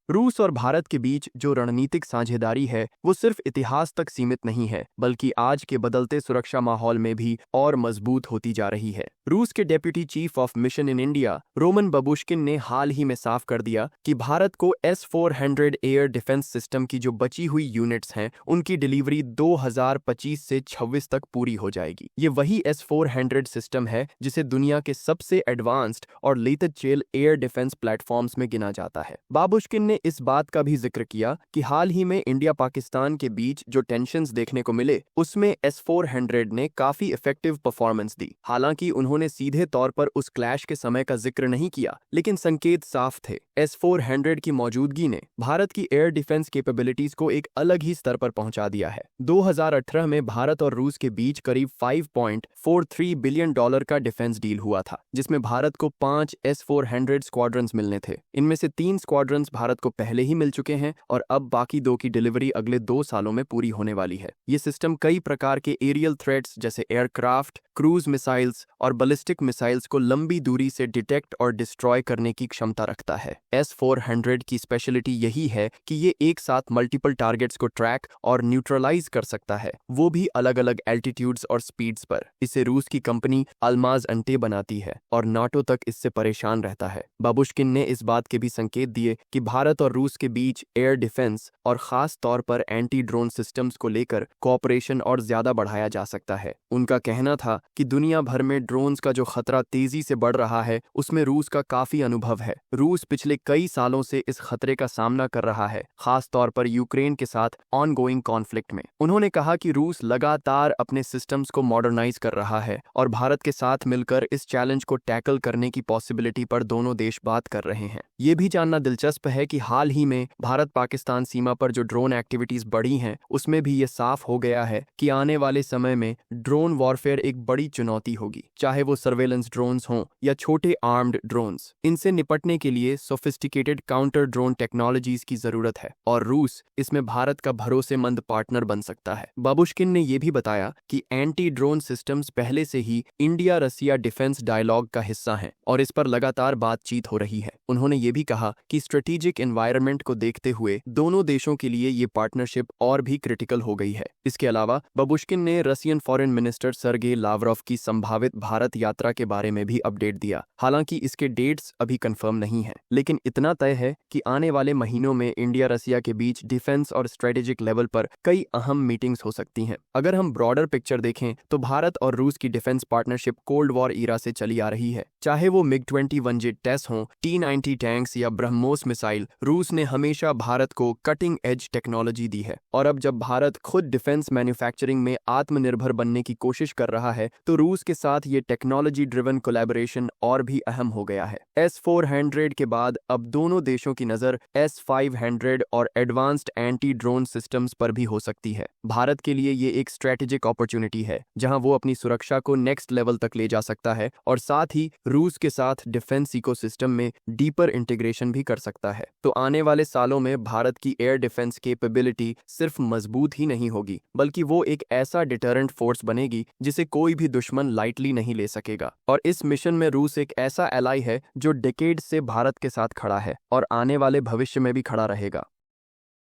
रूस और भारत के बीच जो रणनीतिक साझेदारी है वो सिर्फ इतिहास तक सीमित नहीं है, बल्कि आज के बदलते सुरक्षा माहौल में भी और मजबूत होती जा रही है। रूस के deputy chief of mission in India Roman Babushkin ने हाल ही में साफ कर दिया कि भारत को S-400 एयर डिफेंस सिस्टम की जो बची हुई यूनिट्स हैं उनकी डिलीवरी 2025 से 26 तक पूरी हो जाएगी। ये वही S-400 सिस्टम है जिसे दुनिया के सबसे एडवांस्ड और लेटेस्ट एयर डिफेंस प्लेटफॉर्म्स में गिना जाता है। बाबुश्किन ने इस बात का भी जिक्र किया कि हाल ही में इंडिया पाकिस्तान के बीच जो टेंशन्स देखने को मिले उसमें S-400 ने काफी इफेक्टिव परफॉर्मेंस दी। हालांकि उन्होंने सीधे तौर पर उस क्लैश के समय का जिक्र नहीं किया, लेकिन संकेत साफ थे। S-400 की मौजूदगी ने भारत की एयर डिफेंस कैपेबिलिटीज को एक अलग ही स्तर पर पहुंचा दिया है। 2018 में भारत और रूस के बीच करीब $5.43 बिलियन का डिफेंस डील हुआ था, जिसमें भारत को 5 S-400 स्क्वाड्रन्स मिलने थे। इनमें से 3 स्क्वाड्रन्स भारत को पहले ही मिल चुके हैं और अब बाकी 2 की डिलीवरी अगले 2 सालों में पूरी होने वाली है। ये सिस्टम कई प्रकार के एरियल थ्रेट्स जैसे एयरक्राफ्ट, क्रूज मिसाइल्स और बैलिस्टिक मिसाइल्स को लंबी दूरी से डिटेक्ट और डिस्ट्रॉय करने की क्षमता रखता है। S-400 की स्पेशलिटी यही है कि ये एक साथ मल्टीपल टारगेट्स को ट्रैक और न्यूट्रलाइज कर सकता है, वो भी अलग अलग एल्टीट्यूड्स और स्पीड्स पर। इसे रूस की कंपनी अल्माज अंटे बनाती है और नाटो तक इससे परेशान रहता है। बाबुश्किन ने इस बात के भी संकेत दिए कि भारत और रूस के बीच एयर डिफेंस और खास तौर पर एंटी ड्रोन सिस्टम्स को लेकर कोऑपरेशन और ज्यादा बढ़ाया जा सकता है। उनका कहना था कि दुनिया भर में ड्रोन्स का जो खतरा तेजी से बढ़ रहा है उसमें रूस का काफी अनुभव है। रूस पिछले कई सालों से इस खतरे का सामना कर रहा है, खास तौर पर यूक्रेन के साथ ऑनगोइंग कॉन्फ्लिक्ट में। उन्होंने कहा कि रूस लगातार अपने सिस्टम्स को मॉडर्नाइज कर रहा है और भारत के साथ मिलकर इस चैलेंज को टैकल करने की पॉसिबिलिटी पर दोनों देश बात कर रहे हैं। ये भी जानना दिलचस्प है कि हाल ही में भारत पाकिस्तान सीमा पर जो ड्रोन एक्टिविटीज बढ़ी हैं उसमें भी ये साफ हो गया है कि आने वाले समय में ड्रोन वॉरफेयर एक बड़ी चुनौती होगी, चाहे वो सर्वेलेंस ड्रोन्स हों या छोटे आर्म्ड ड्रोन्स। इनसे निपटने के लिए सोफिस्टिकेटेड काउंटर ड्रोन टेक्नोलॉजीज की जरूरत है और रूस इसमें भारत का भरोसेमंद पार्टनर बन सकता है। बाबुश्किन ने यह भी बताया कि एंटी ड्रोन सिस्टम्स पहले से ही इंडिया रसिया डिफेंस डायलॉग का हिस्सा हैं और इस पर लगातार बातचीत हो रही है। उन्होंने ये भी कहा कि स्ट्रेटेजिक एनवायरनमेंट को देखते हुए दोनों देशों के लिए ये पार्टनरशिप और भी क्रिटिकल हो गई है। इसके अलावा बाबुश्किन ने Russian foreign minister Sergei Lavrov की संभावित भारत यात्रा के बारे में भी अपडेट दिया। हालांकि इसके डेट्स अभी कंफर्म नहीं है, लेकिन इतना तय है कि आने वाले महीनों में इंडिया रसिया के बीच डिफेंस और स्ट्रेटेजिक लेवल पर कई अहम मीटिंग्स हो सकती हैं। अगर हम ब्रॉडर पिक्चर देखें तो भारत और रूस की defence partnership cold war era से चली आ रही है। चाहे वो MiG-21J टेस्ट हों, T-90 टैंक्स या ब्रह्मोस मिसाइल, रूस ने हमेशा भारत को कटिंग एज टेक्नोलॉजी दी है। और अब जब भारत खुद डिफेंस मैन्युफैक्चरिंग में आत्मनिर्भर बनने की कोशिश कर रहा है तो रूस के साथ ये टेक्नोलॉजी ड्रिवन कोलैबोरेशन और भी अहम हो गया है। S-400 के बाद अब दोनों देशों की नजर S-500 और एडवांस्ड एंटी ड्रोन सिस्टम्स पर भी हो सकती है। भारत के लिए ये एक स्ट्रेटेजिक अपॉर्चुनिटी है जहां वो अपनी सुरक्षा को नेक्स्ट लेवल तक ले जा सकता है और साथ ही रूस के साथ डिफेंस इकोसिस्टम में डीपर इंटीग्रेशन भी कर सकता है। तो आने वाले सालों में भारत की एयर डिफेंस कैपेबिलिटी सिर्फ मजबूत ही नहीं होगी, बल्कि वो एक ऐसा डिटरेंट फोर्स बनेगी जिसे कोई भी दुश्मन लाइटली नहीं ले सकेगा। और इस मिशन में रूस एक ऐसा एलाई है जो डेकेड से भारत के साथ खड़ा है और आने वाले भविष्य में भी खड़ा रहेगा।